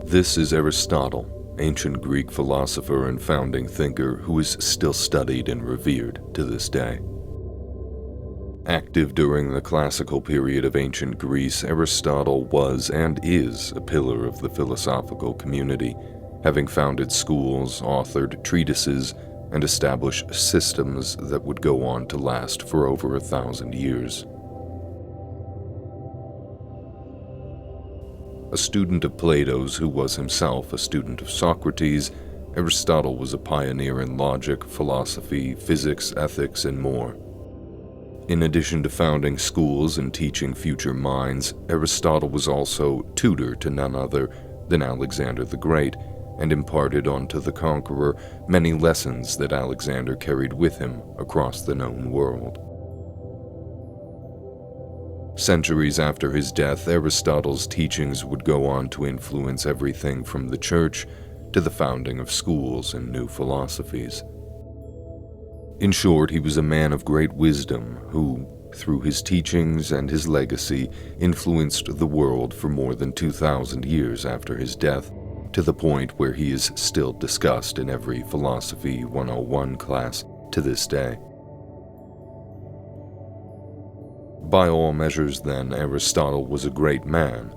This is Aristotle, ancient Greek philosopher and founding thinker who is still studied and revered to this day. Active during the classical period of ancient Greece, Aristotle was and is a pillar of the philosophical community, having founded schools, authored treatises, and established systems that would go on to last for over 1,000 years. A student of Plato's who was himself a student of Socrates, Aristotle was a pioneer in logic, philosophy, physics, ethics, and more. In addition to founding schools and teaching future minds, Aristotle was also tutor to none other than Alexander the Great, and imparted onto the conqueror many lessons that Alexander carried with him across the known world. Centuries after his death, Aristotle's teachings would go on to influence everything from the church to the founding of schools and new philosophies. In short, he was a man of great wisdom who, through his teachings and his legacy, influenced the world for more than 2,000 years after his death, to the point where he is still discussed in every Philosophy 101 class to this day. By all measures, then, Aristotle was a great man,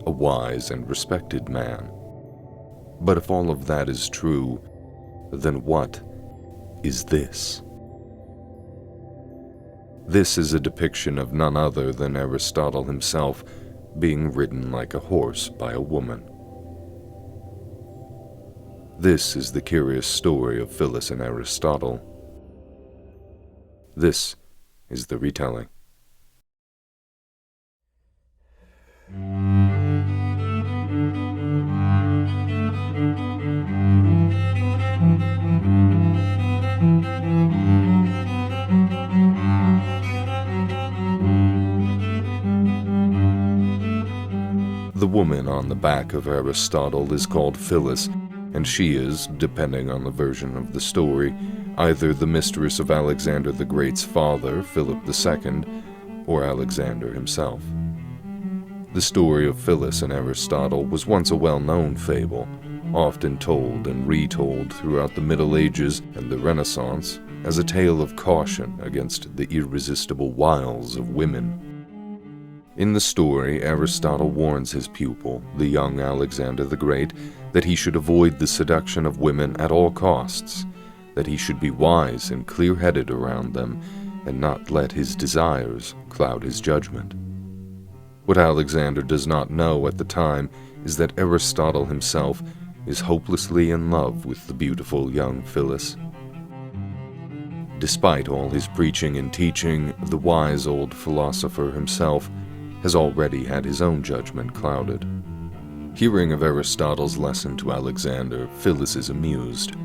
a wise and respected man. But if all of that is true, then what is this? This is a depiction of none other than Aristotle himself being ridden like a horse by a woman. This is the curious story of Phyllis and Aristotle. This is the retelling. The woman on the back of Aristotle is called Phyllis, and she is, depending on the version of the story, either the mistress of Alexander the Great's father, Philip II, or Alexander himself. The story of Phyllis and Aristotle was once a well-known fable, often told and retold throughout the Middle Ages and the Renaissance as a tale of caution against the irresistible wiles of women. In the story, Aristotle warns his pupil, the young Alexander the Great, that he should avoid the seduction of women at all costs, that he should be wise and clear-headed around them, and not let his desires cloud his judgment. What Alexander does not know at the time is that Aristotle himself is hopelessly in love with the beautiful young Phyllis. Despite all his preaching and teaching, the wise old philosopher himself has already had his own judgment clouded. Hearing of Aristotle's lesson to Alexander, Phyllis is amused.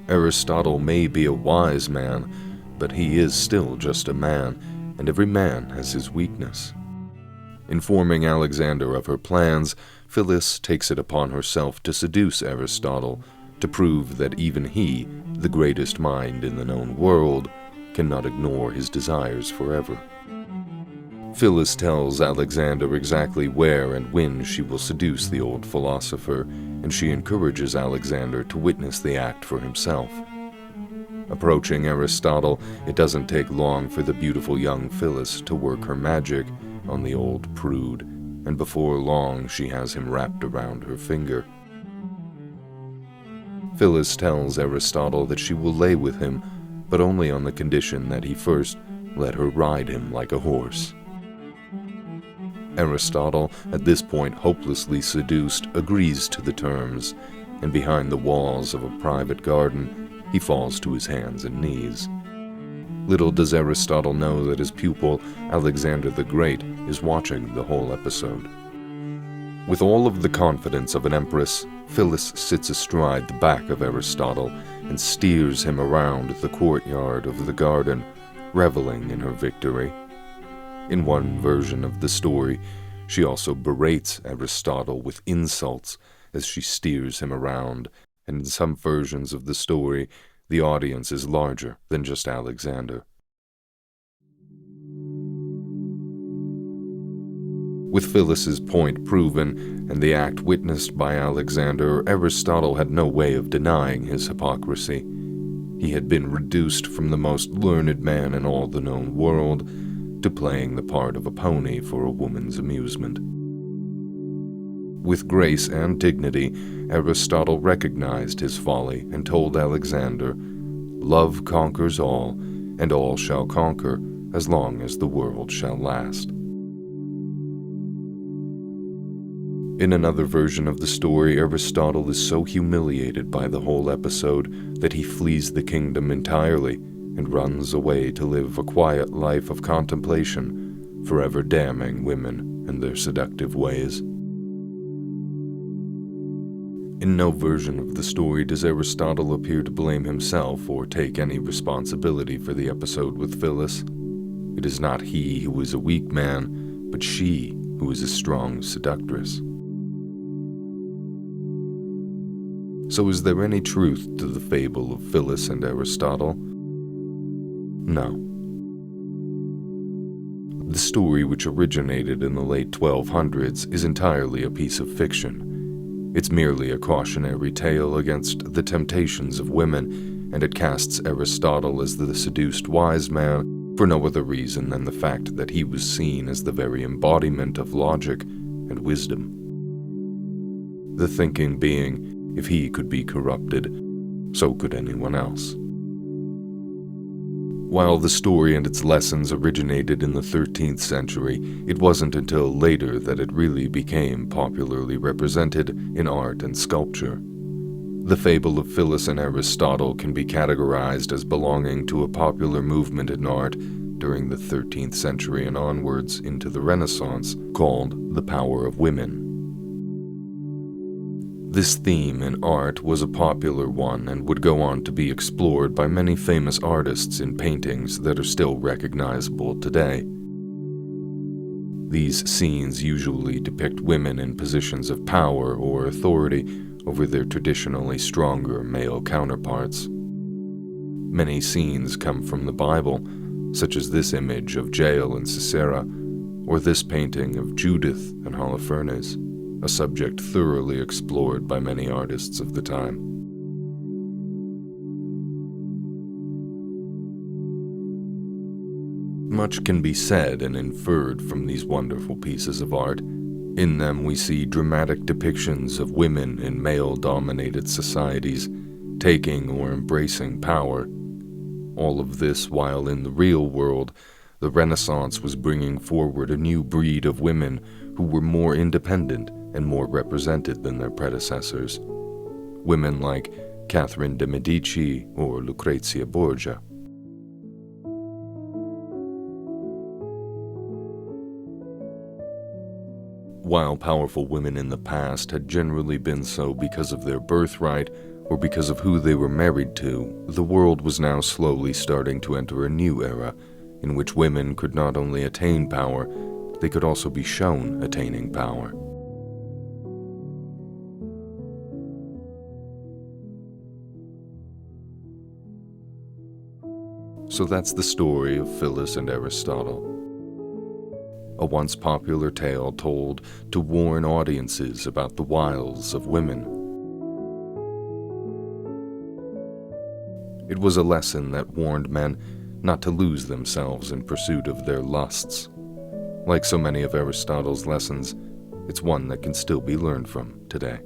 Aristotle may be a wise man, but he is still just a man, and every man has his weakness. Informing Alexander of her plans, Phyllis takes it upon herself to seduce Aristotle, to prove that even he, the greatest mind in the known world, cannot ignore his desires forever. Phyllis tells Alexander exactly where and when she will seduce the old philosopher, and she encourages Alexander to witness the act for himself. Approaching Aristotle, it doesn't take long for the beautiful young Phyllis to work her magic on the old prude, and before long she has him wrapped around her finger. Phyllis tells Aristotle that she will lay with him, but only on the condition that he first let her ride him like a horse. Aristotle, at this point hopelessly seduced, agrees to the terms, and behind the walls of a private garden, he falls to his hands and knees. Little does Aristotle know that his pupil, Alexander the Great, is watching the whole episode. With all of the confidence of an empress, Phyllis sits astride the back of Aristotle and steers him around the courtyard of the garden, reveling in her victory. In one version of the story, she also berates Aristotle with insults as she steers him around, and in some versions of the story, the audience is larger than just Alexander. With Phyllis's point proven and the act witnessed by Alexander, Aristotle had no way of denying his hypocrisy. He had been reduced from the most learned man in all the known world to playing the part of a pony for a woman's amusement. With grace and dignity, Aristotle recognized his folly and told Alexander, "Love conquers all, and all shall conquer as long as the world shall last." In another version of the story, Aristotle is so humiliated by the whole episode that he flees the kingdom entirely and runs away to live a quiet life of contemplation, forever damning women and their seductive ways. In no version of the story does Aristotle appear to blame himself or take any responsibility for the episode with Phyllis. It is not he who is a weak man, but she who is a strong seductress. So is there any truth to the fable of Phyllis and Aristotle? No. The story, which originated in the late 1200s, is entirely a piece of fiction. It's merely a cautionary tale against the temptations of women, and it casts Aristotle as the seduced wise man for no other reason than the fact that he was seen as the very embodiment of logic and wisdom. The thinking being, if he could be corrupted, so could anyone else. While the story and its lessons originated in the 13th century, it wasn't until later that it really became popularly represented in art and sculpture. The fable of Phyllis and Aristotle can be categorized as belonging to a popular movement in art during the 13th century and onwards into the Renaissance, called the power of women. This theme in art was a popular one and would go on to be explored by many famous artists in paintings that are still recognizable today. These scenes usually depict women in positions of power or authority over their traditionally stronger male counterparts. Many scenes come from the Bible, such as this image of Jael and Sisera, or this painting of Judith and Holofernes, a subject thoroughly explored by many artists of the time. Much can be said and inferred from these wonderful pieces of art. In them we see dramatic depictions of women in male-dominated societies taking or embracing power. All of this while in the real world, the Renaissance was bringing forward a new breed of women who were more independent and more represented than their predecessors. Women like Catherine de' Medici or Lucrezia Borgia. While powerful women in the past had generally been so because of their birthright or because of who they were married to, the world was now slowly starting to enter a new era in which women could not only attain power, they could also be shown attaining power. So that's the story of Phyllis and Aristotle. A once popular tale told to warn audiences about the wiles of women. It was a lesson that warned men not to lose themselves in pursuit of their lusts. Like so many of Aristotle's lessons, it's one that can still be learned from today.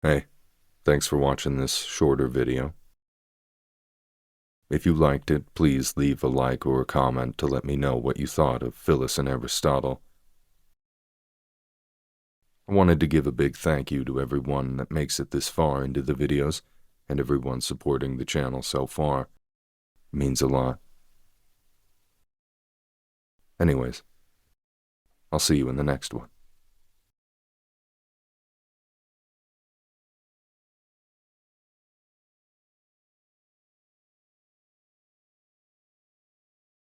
Hey, thanks for watching this shorter video. If you liked it, please leave a like or a comment to let me know what you thought of Phyllis and Aristotle. I wanted to give a big thank you to everyone that makes it this far into the videos, and everyone supporting the channel so far. It means a lot. Anyways, I'll see you in the next one.